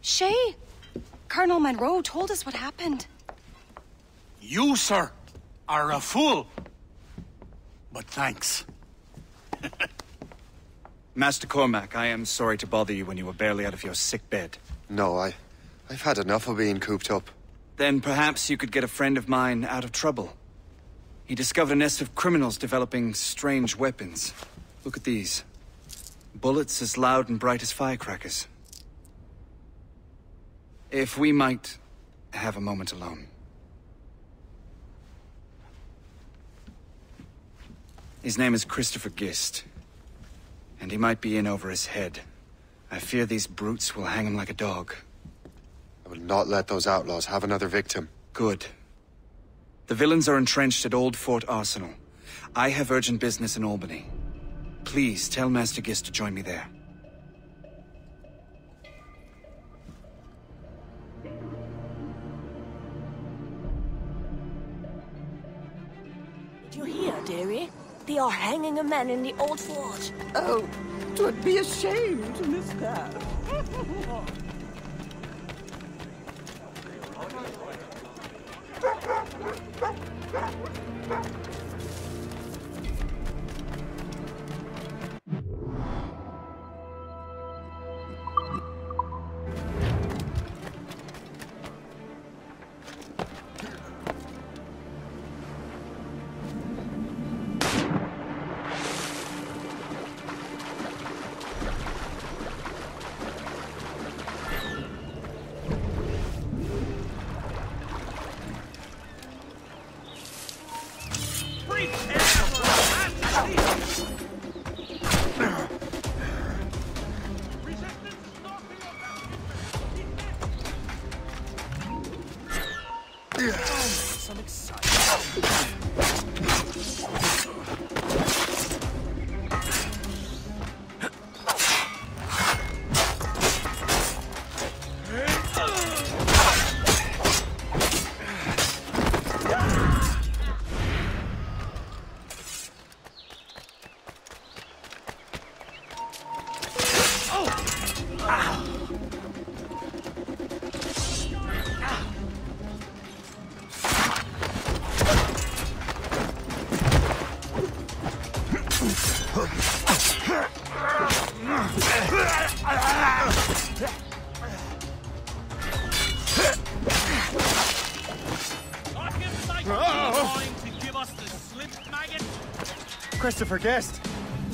Shay, Colonel Monroe told us what happened. You, sir, are a fool. But thanks. Master Cormac, I am sorry to bother you when you were barely out of your sick bed. No, I've had enough of being cooped up. Then perhaps you could get a friend of mine out of trouble. He discovered a nest of criminals developing strange weapons. Look at these. Bullets as loud and bright as firecrackers. If we might have a moment alone. His name is Christopher Gist. And he might be in over his head. I fear these brutes will hang him like a dog. I will not let those outlaws have another victim. Good. The villains are entrenched at Old Fort Arsenal. I have urgent business in Albany. Please tell Master Gist to join me there. Did you hear, dearie? They are hanging a man in the old fort. Oh, 'twould be a shame to miss that. Christopher Gist.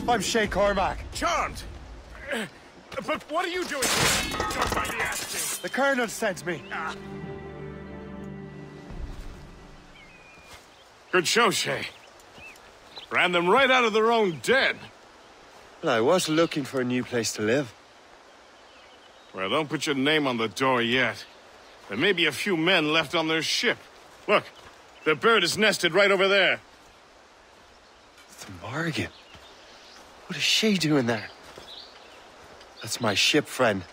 I'm Shay Cormac. Charmed! But what are you doing here? Don't mind me asking. The Colonel sent me. Good show, Shay. Ran them right out of their own den. Well, I was looking for a new place to live. Well, don't put your name on the door yet. There may be a few men left on their ship. Look, the bird is nested right over there. The Morgan. What is she doing there? That's my ship, friend.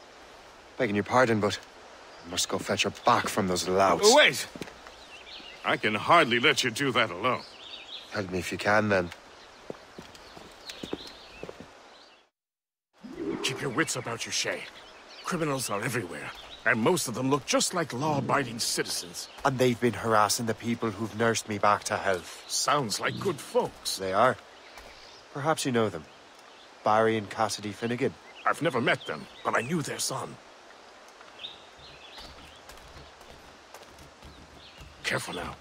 Begging your pardon, but I must go fetch her back from those louts. Oh, wait! I can hardly let you do that alone. Help me if you can, then. Keep your wits about you, Shay. Criminals are everywhere, and most of them look just like law-abiding citizens. And they've been harassing the people who've nursed me back to health. Sounds like good folks. They are. Perhaps you know them. Barry and Cassidy Finnegan. I've never met them, but I knew their son. Careful now.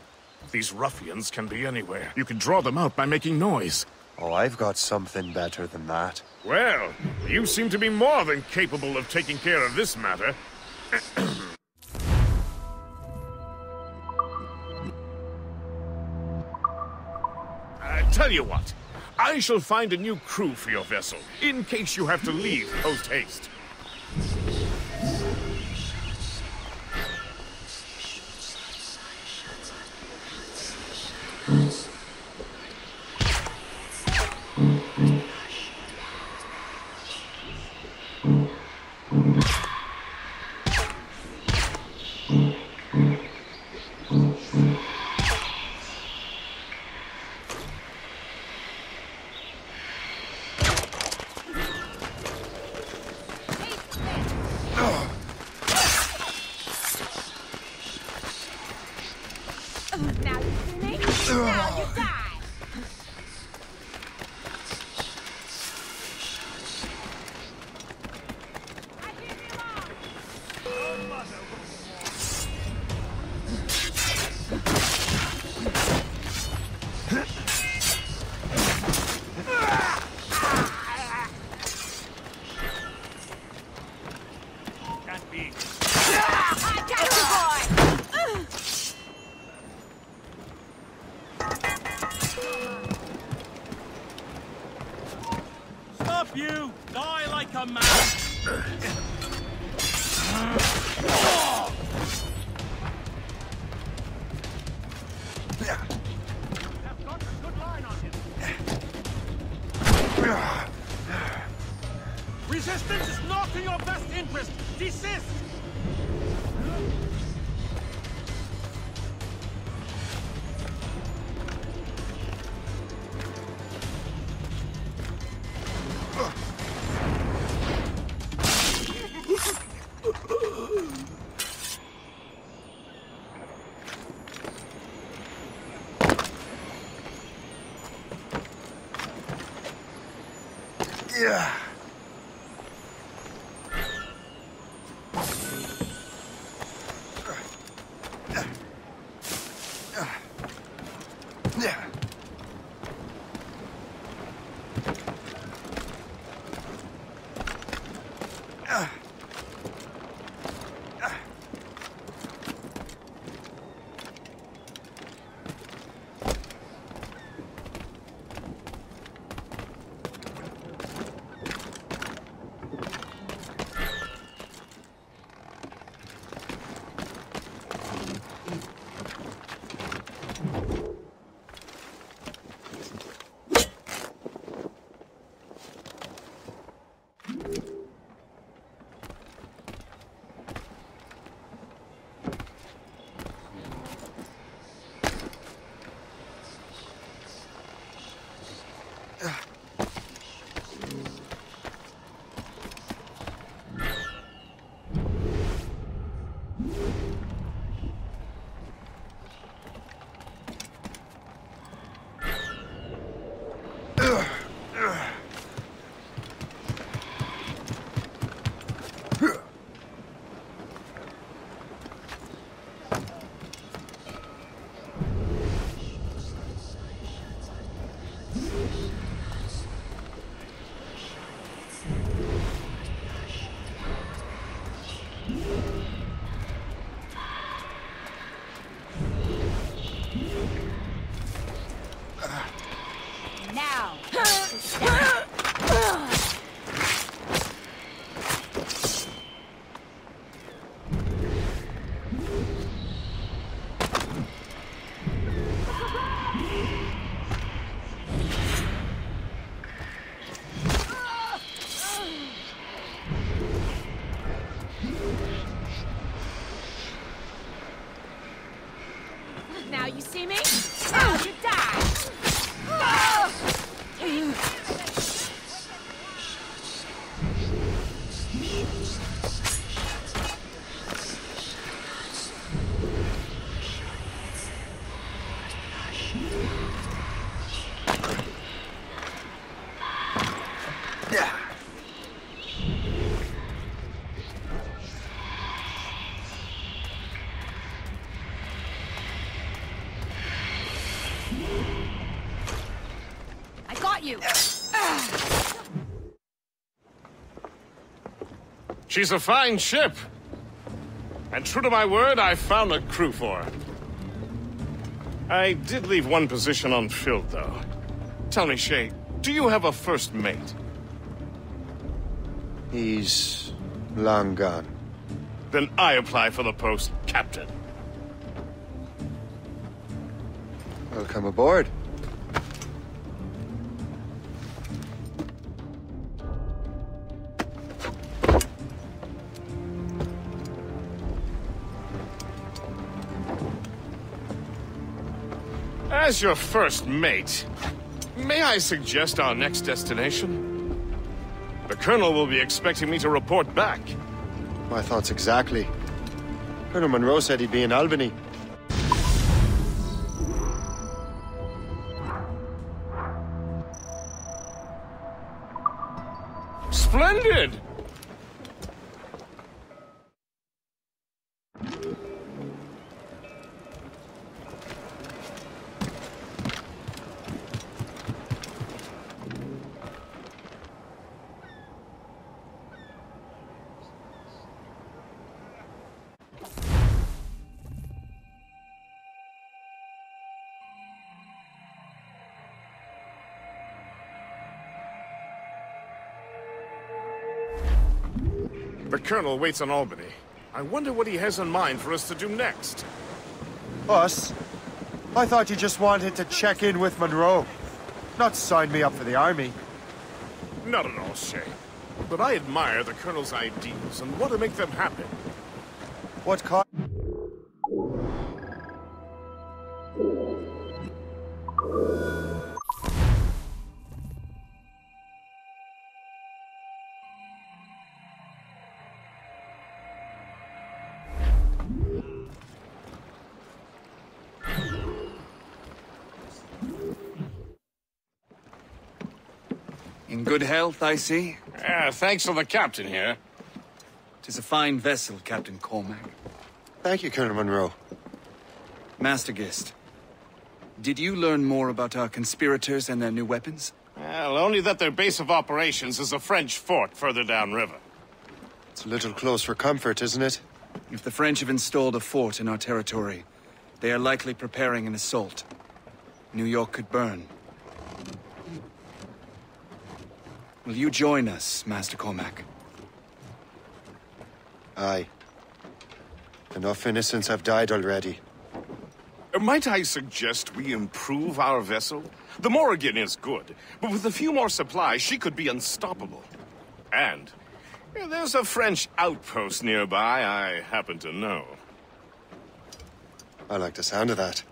These ruffians can be anywhere. You can draw them out by making noise. Oh, I've got something better than that. Well, you seem to be more than capable of taking care of this matter. Tell you what. I shall find a new crew for your vessel, in case you have to leave post-haste. that be? I got you, boy! Stop you! Die like a man! I've got a good line on him. Resistance is not in your best interest! Desist! Yeah. Now! Now you see me? Now you die! I got you! She's a fine ship. And true to my word, I found a crew for her. I did leave one position unfilled, though. Tell me, Shay, do you have a first mate? He's long gone. Then I apply for the post, Captain. Welcome aboard. As your first mate, may I suggest our next destination? The Colonel will be expecting me to report back. My thoughts exactly. Colonel Monroe said he'd be in Albany. Splendid! The Colonel waits on Albany. I wonder what he has in mind for us to do next. Us? I thought you just wanted to check in with Monroe. Not sign me up for the army. Not at all, Shay. But I admire the Colonel's ideals and want to make them happen. What In good health, I see. Thanks to the captain here. 'Tis a fine vessel, Captain Cormac. Thank you, Colonel Monroe. Master Gist, did you learn more about our conspirators and their new weapons? Well, only that their base of operations is a French fort further downriver. It's a little close for comfort, isn't it? If the French have installed a fort in our territory, they are likely preparing an assault. New York could burn. Will you join us, Master Cormac? Aye. Enough innocents have died already. Might I suggest we improve our vessel? The Morrigan is good, but with a few more supplies, she could be unstoppable. And there's a French outpost nearby I happen to know. I like the sound of that.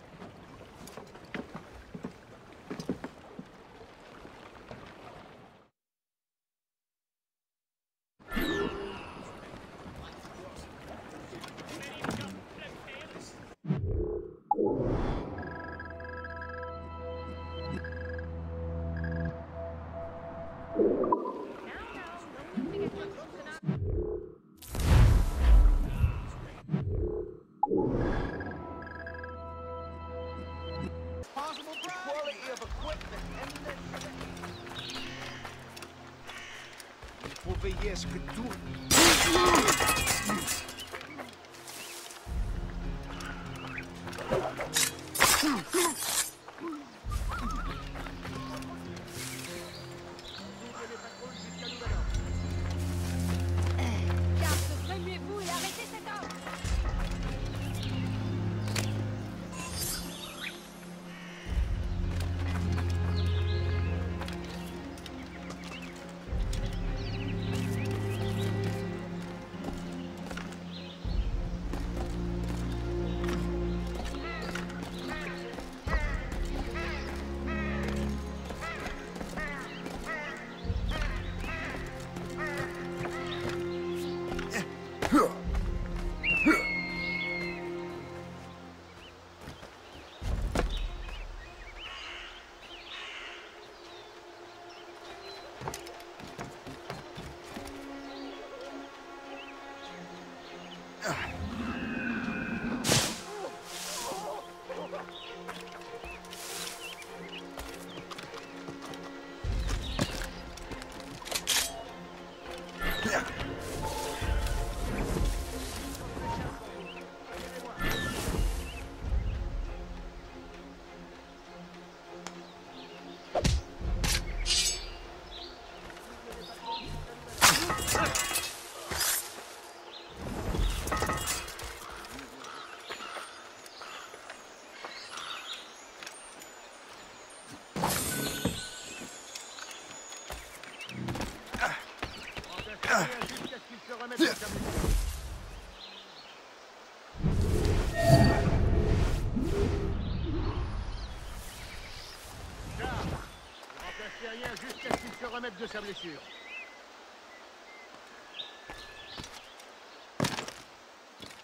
De sa blessure.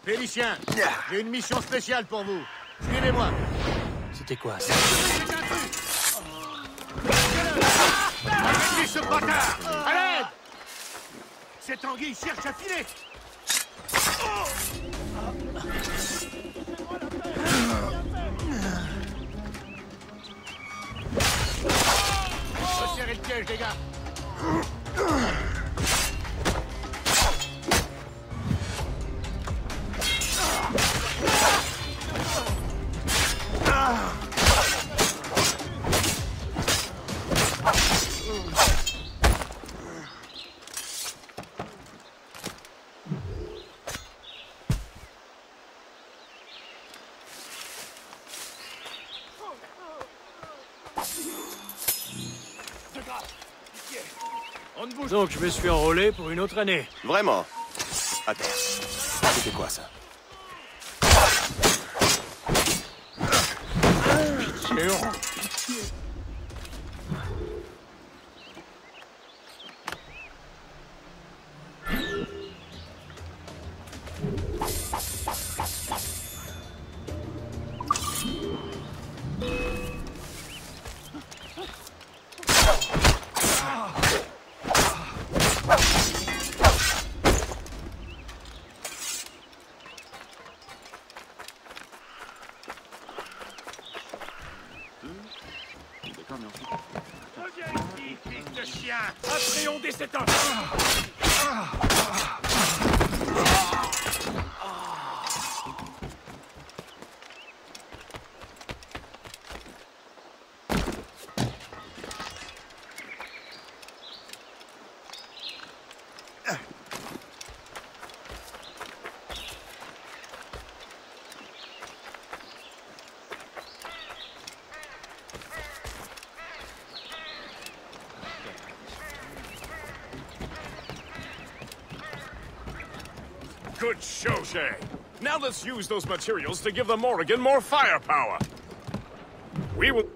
Félicien, j'ai une mission spéciale pour vous. Suivez-moi. C'était quoi ça? C'est un truc. Arrêtez ce bâtard! À l'aide! Cette anguille cherche à filer. Resserrez le piège, les gars. Donc je me suis enrôlé pour une autre année. Vraiment? Attends, c'était quoi ça? Reviens ici, fils de chien! Appréhendez cet homme! Good show, Shay. Now let's use those materials to give the Morrigan more firepower. We will...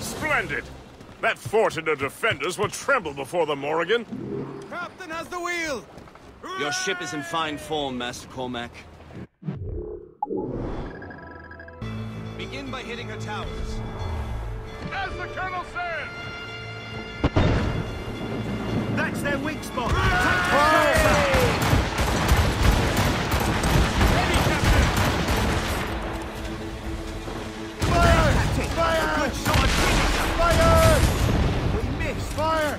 Splendid! That fort and the defenders will tremble before the Morrigan. Captain has the wheel! Your ship is in fine form, Master Cormac. Begin by hitting her towers. As the Colonel said! That's their weak spot! Take the Ready, Captain! Fire! Fire! Good shot! Fire! We missed! Fire!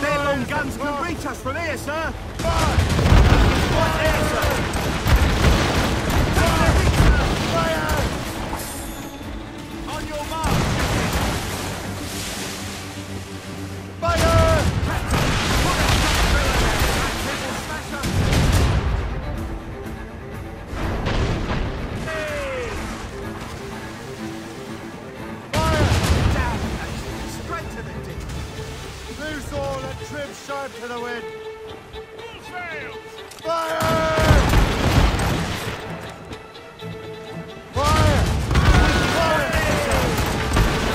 Their long guns can reach us from here, sir! Fire! Right there, sir! Fire! On your mark! Fire! Trim sharp to the wind. Full sails! Fire! Fire! Fire!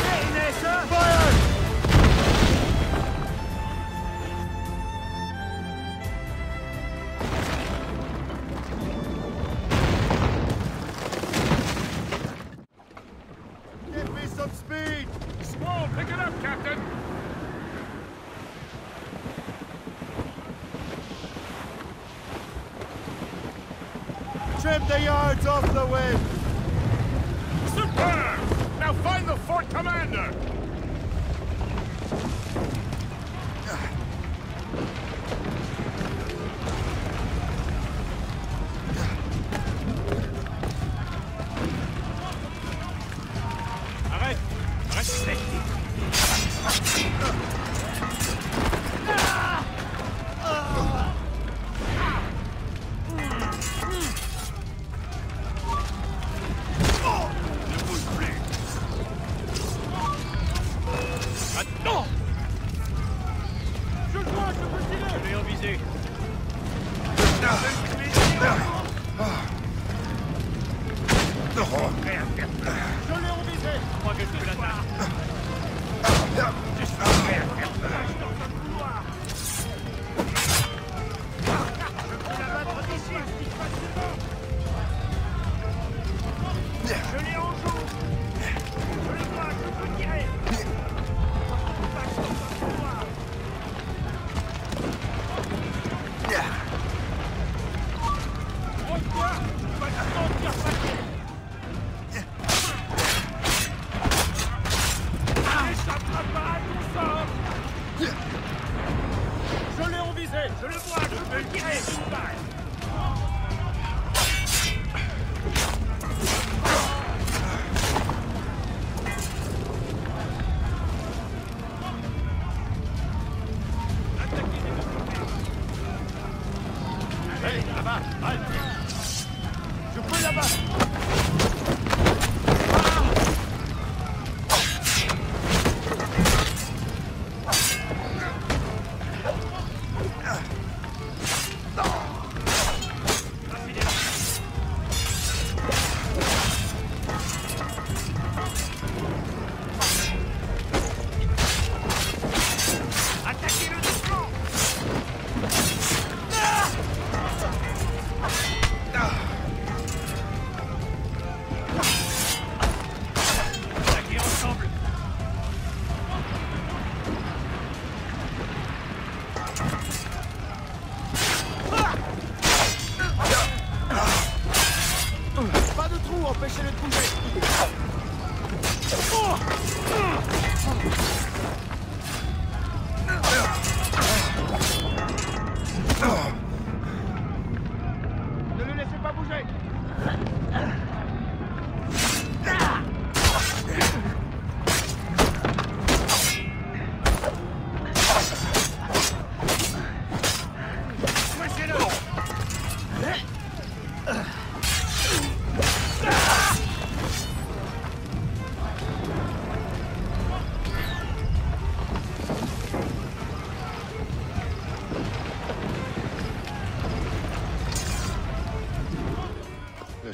Get in there, sir! Fire! Trim the yards off the wind! Superb! Now find the fort commander! Arrête! Reste!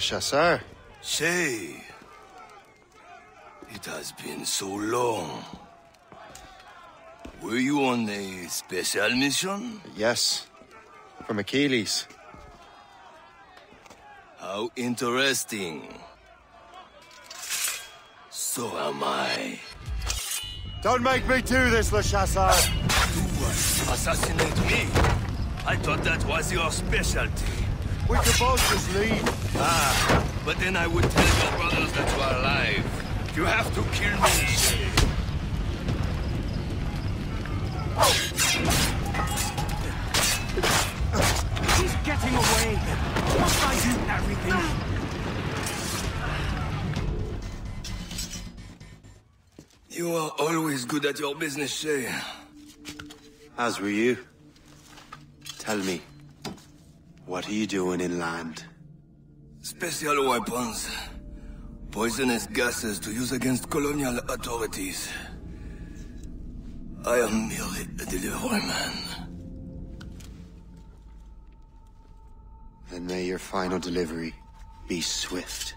Chasseur. Shay, it has been so long. Were you on a special mission? Yes, from Achilles. How interesting. So am I. Don't make me do this, Le Chasseur! You assassinate me? I thought that was your specialty. We could both just leave. Ah, but then I would tell your brothers that you are alive. You have to kill me. He's getting away. Must I do everything? You are always good at your business, Shay. As were you. Tell me, what are you doing inland? Special weapons. Poisonous gases to use against colonial authorities. I am merely a delivery man. Then may your final delivery be swift.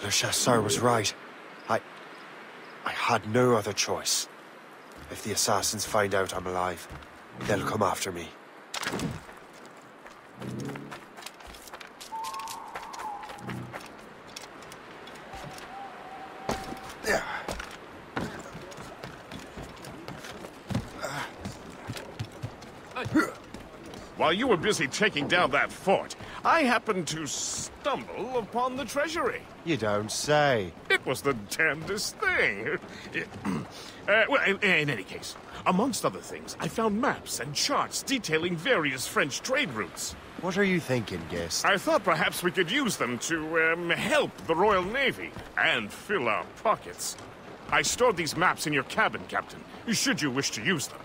Le Chasseur was right. I had no other choice. If the assassins find out I'm alive, they'll come after me. While you were busy taking down that fort, I happened to stumble upon the treasury. You don't say. It was the damnedest thing. Well, in any case, amongst other things, I found maps and charts detailing various French trade routes. What are you thinking, Gist? I thought perhaps we could use them to help the Royal Navy and fill our pockets. I stored these maps in your cabin, Captain, should you wish to use them.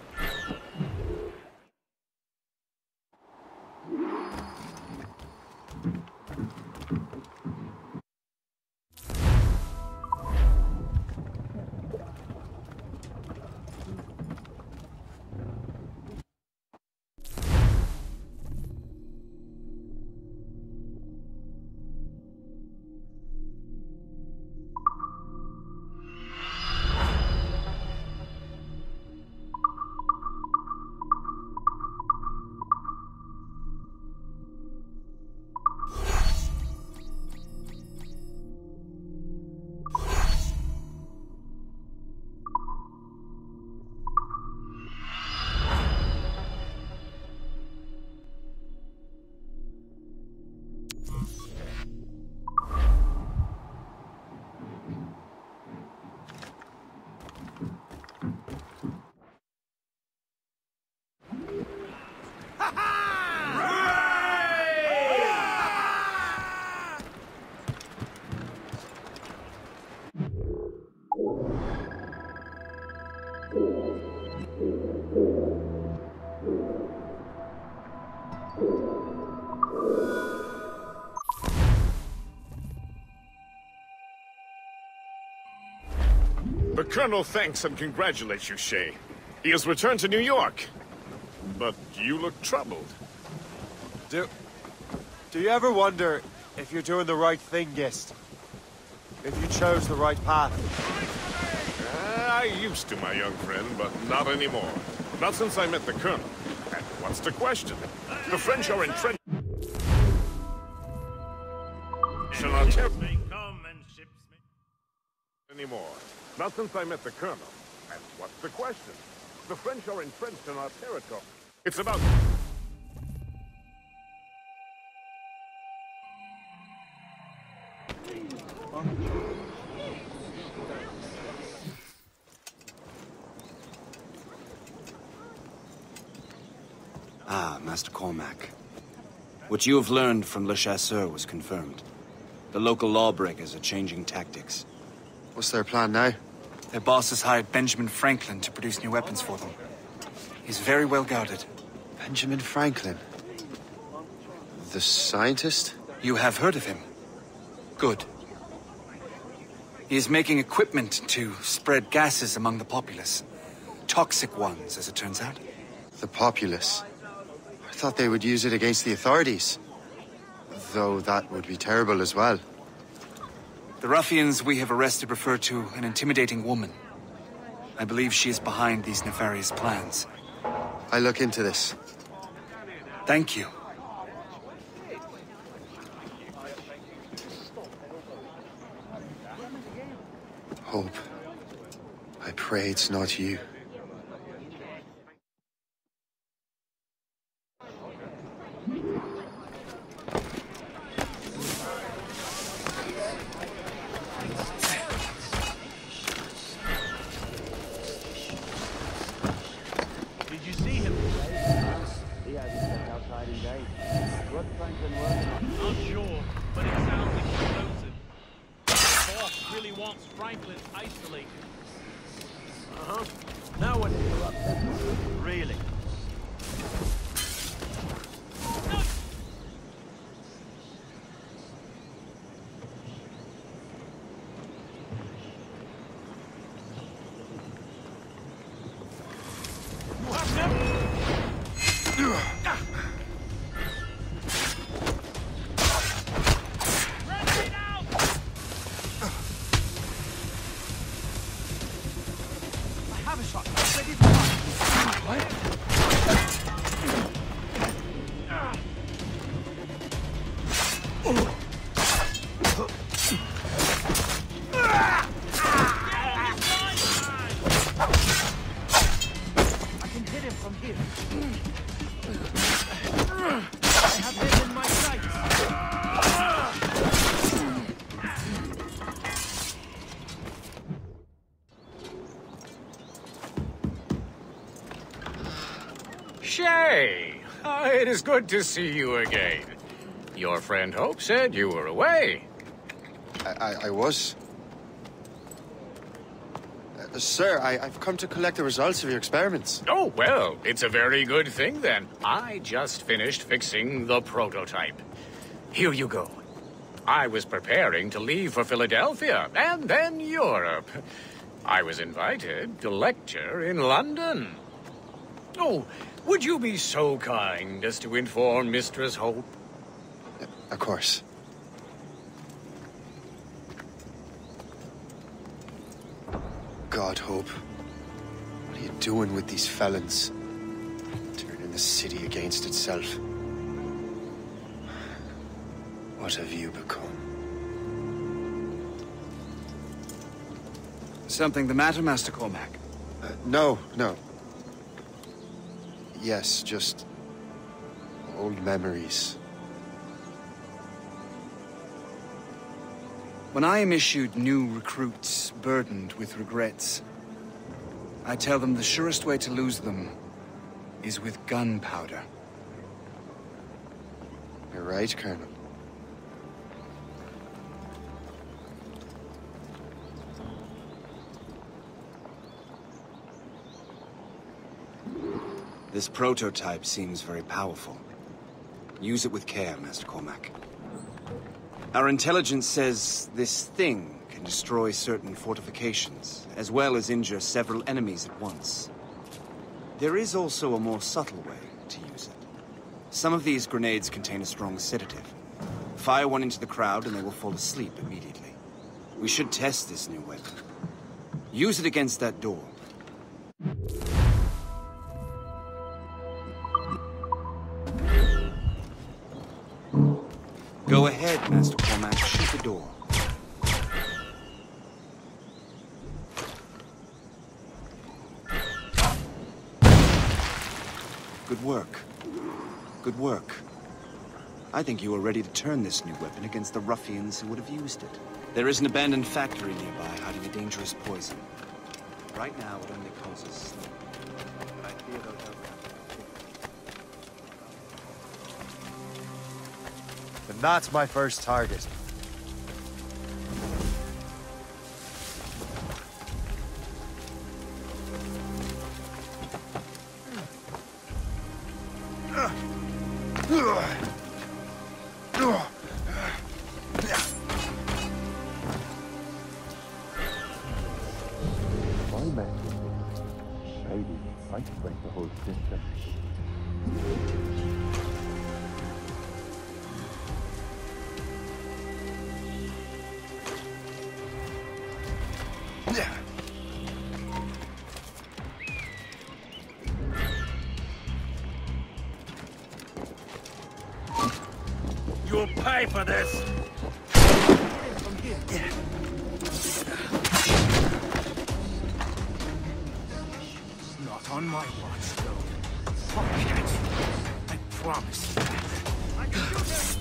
The Colonel thanks and congratulates you, Shay. He has returned to New York. But you look troubled. Do you ever wonder if you're doing the right thing, Gist? If you chose the right path? I used to, my young friend, but not anymore. Not since I met the Colonel. And what's the question? The French are entrenched. Anymore. Not since I met the Colonel. And what's the question? The French are entrenched in our territory. It's about... Ah, Master Cormac. What you have learned from Le Chasseur was confirmed. The local lawbreakers are changing tactics. What's their plan now? Their boss has hired Benjamin Franklin to produce new weapons for them. He's very well guarded. Benjamin Franklin? The scientist? You have heard of him? Good. He is making equipment to spread gases among the populace. Toxic ones, as it turns out. The populace? I thought they would use it against the authorities. Though that would be terrible as well. The ruffians we have arrested refer to an intimidating woman. I believe she is behind these nefarious plans. I'll look into this. Thank you. Hope. I pray it's not you. can hit him from here. I have him in my sights. Shay! It is good to see you again. Your friend Hope said you were away. I was. Sir, I've come to collect the results of your experiments. Oh, well, it's a very good thing then. I just finished fixing the prototype. Here you go. I was preparing to leave for Philadelphia and then Europe. I was invited to lecture in London. Oh, would you be so kind as to inform Mistress Hope? Of course. God, Hope. What are you doing with these felons? Turning the city against itself. What have you become? Something the matter, Master Cormac? No. Yes, just old memories. When I am issued new recruits burdened with regrets, I tell them the surest way to lose them is with gunpowder. You're right, Colonel. This prototype seems very powerful. Use it with care, Master Cormac. Our intelligence says this thing can destroy certain fortifications, as well as injure several enemies at once. There is also a more subtle way to use it. Some of these grenades contain a strong sedative. Fire one into the crowd and they will fall asleep immediately. We should test this new weapon. Use it against that door. Go ahead, Master Cormac. Shoot the door. Good work. Good work. I think you are ready to turn this new weapon against the ruffians who would have used it. There is an abandoned factory nearby hiding a dangerous poison. Right now, it only causes sleep. But I fear they'll go down. And that's my first target. My man, maybe I can break the whole system. You'll pay for this! From here. Not on my watch, though. Fuck it. I promise you that. I can do this!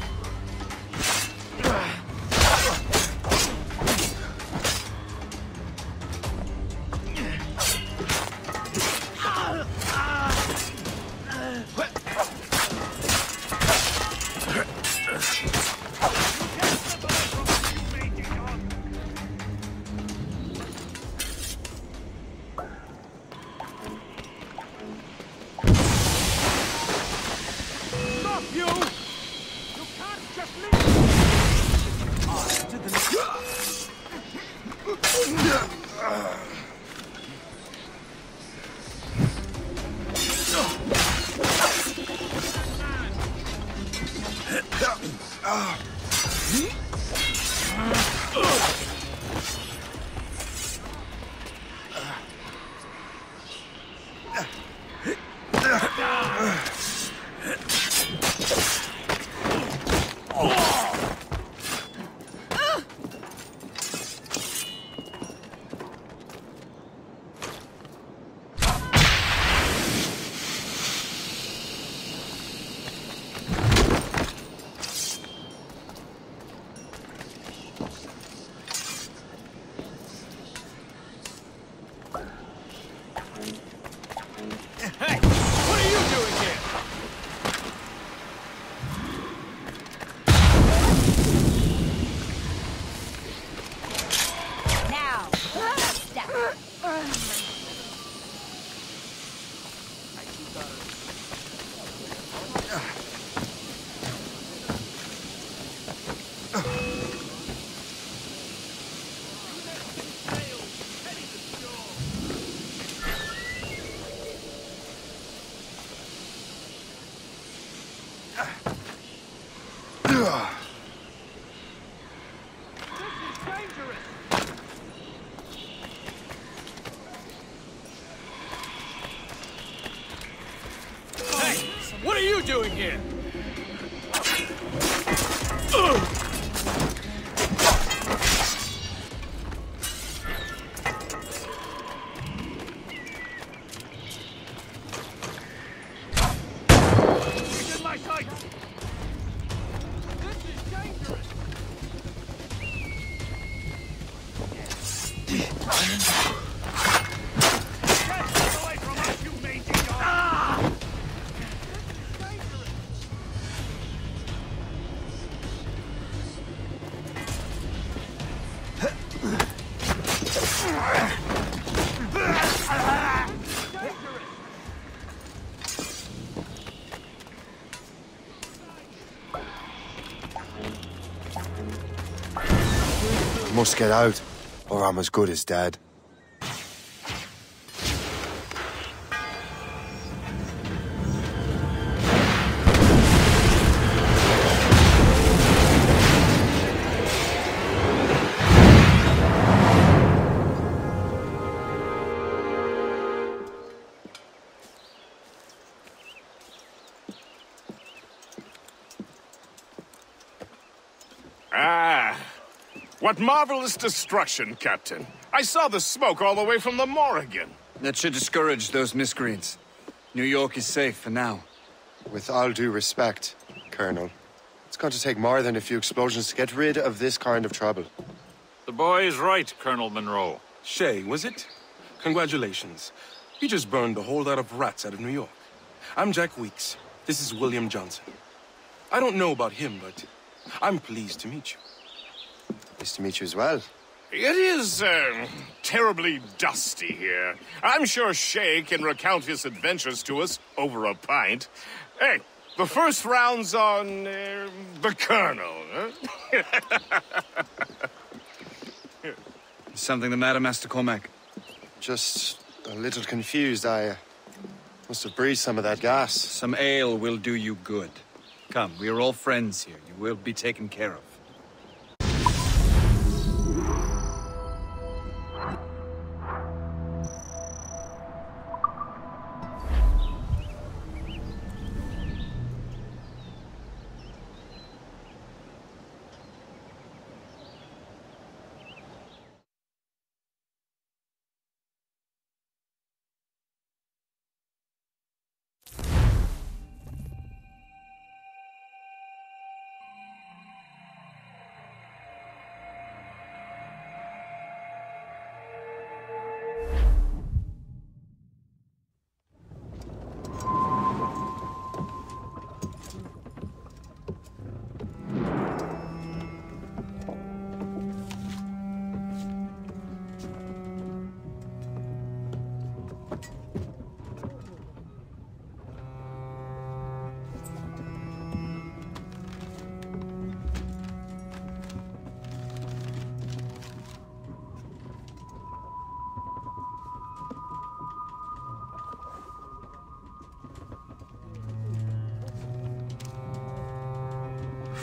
Hey, what are you doing here? Must get out, or I'm as good as dead. What marvelous destruction, Captain. I saw the smoke all the way from the Morrigan. That should discourage those miscreants. New York is safe for now. With all due respect, Colonel, it's going to take more than a few explosions to get rid of this kind of trouble. The boy is right, Colonel Monroe. Shay, was it? Congratulations. You just burned a whole lot of rats out of New York. I'm Jack Weeks. This is William Johnson. I don't know about him, but I'm pleased to meet you. Nice to meet you as well. It is, terribly dusty here. I'm sure Shay can recount his adventures to us over a pint. Hey, the first round's on, the Colonel, huh? Something the matter, Master Cormac? Just a little confused. I must have breathed some of that gas. Some ale will do you good. Come, we are all friends here. You will be taken care of.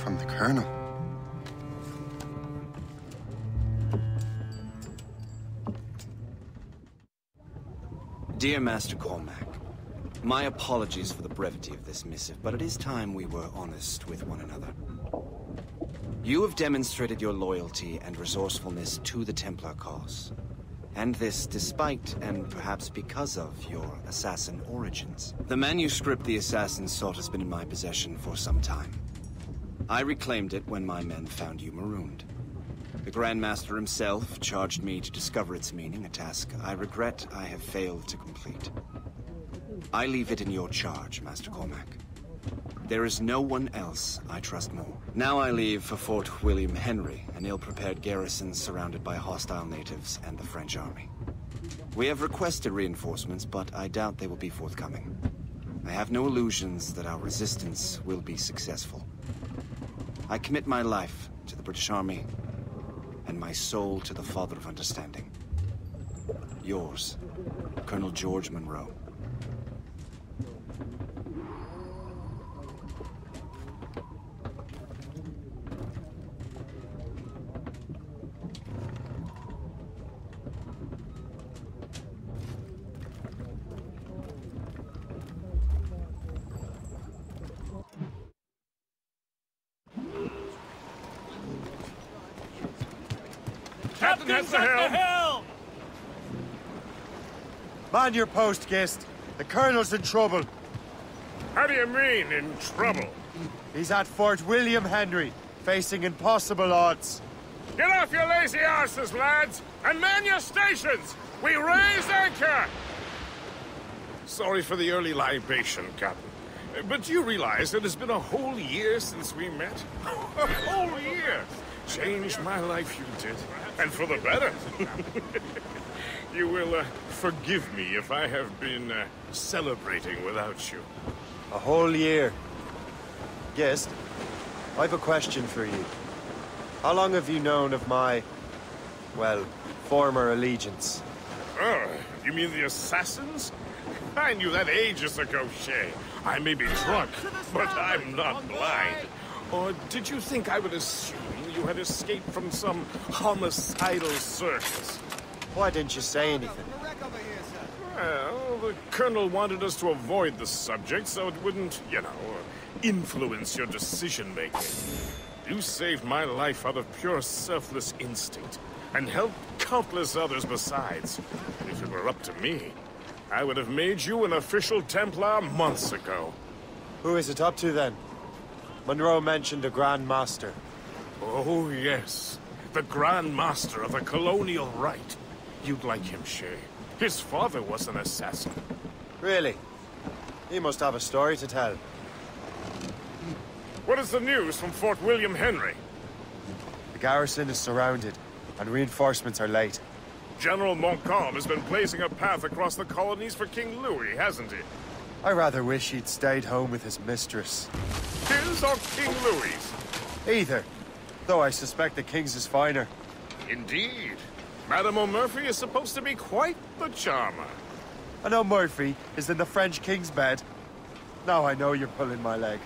From the Colonel. Dear Master Cormac, my apologies for the brevity of this missive, but it is time we were honest with one another. You have demonstrated your loyalty and resourcefulness to the Templar cause. And this despite, and perhaps because of, your assassin origins. The manuscript the assassin sought has been in my possession for some time. I reclaimed it when my men found you marooned. The Grand Master himself charged me to discover its meaning, a task I regret I have failed to complete. I leave it in your charge, Master Cormac. There is no one else I trust more. Now I leave for Fort William Henry, an ill-prepared garrison surrounded by hostile natives and the French army. We have requested reinforcements, but I doubt they will be forthcoming. I have no illusions that our resistance will be successful. I commit my life to the British Army, and my soul to the Father of Understanding. Yours, Colonel George Monroe. Captain has the helm! Man your post, Gist. The Colonel's in trouble. How do you mean, in trouble? He's at Fort William Henry, facing impossible odds. Get off your lazy arses, lads, and man your stations! We raise anchor! Sorry for the early libation, Captain. But do you realize it has been a whole year since we met? A whole year! Changed my life, you did. And for the better. You will forgive me if I have been celebrating without you. A whole year. Gist, I've a question for you. How long have you known of my, well, former allegiance? Oh, you mean the assassins? I knew that ages ago, Shay. I may be drunk, but I'm not blind. Or did you think I would assume you had escaped from some homicidal circus? Why didn't you say anything? Well, the Colonel wanted us to avoid the subject so it wouldn't, you know, influence your decision-making. You saved my life out of pure selfless instinct, and helped countless others besides. If it were up to me, I would have made you an official Templar months ago. Who is it up to, then? Monroe mentioned a Grand Master. Oh, yes. The Grand Master of the Colonial Rite. You'd like him, Shay. His father was an assassin. Really? He must have a story to tell. What is the news from Fort William Henry? The garrison is surrounded, and reinforcements are late. General Montcalm has been blazing a path across the colonies for King Louis, hasn't he? I rather wish he'd stayed home with his mistress. His or King Louis? Either. Though I suspect the King's is finer. Indeed. Madame O'Murphy is supposed to be quite the charmer. And O'Murphy is in the French King's bed. Now I know you're pulling my leg.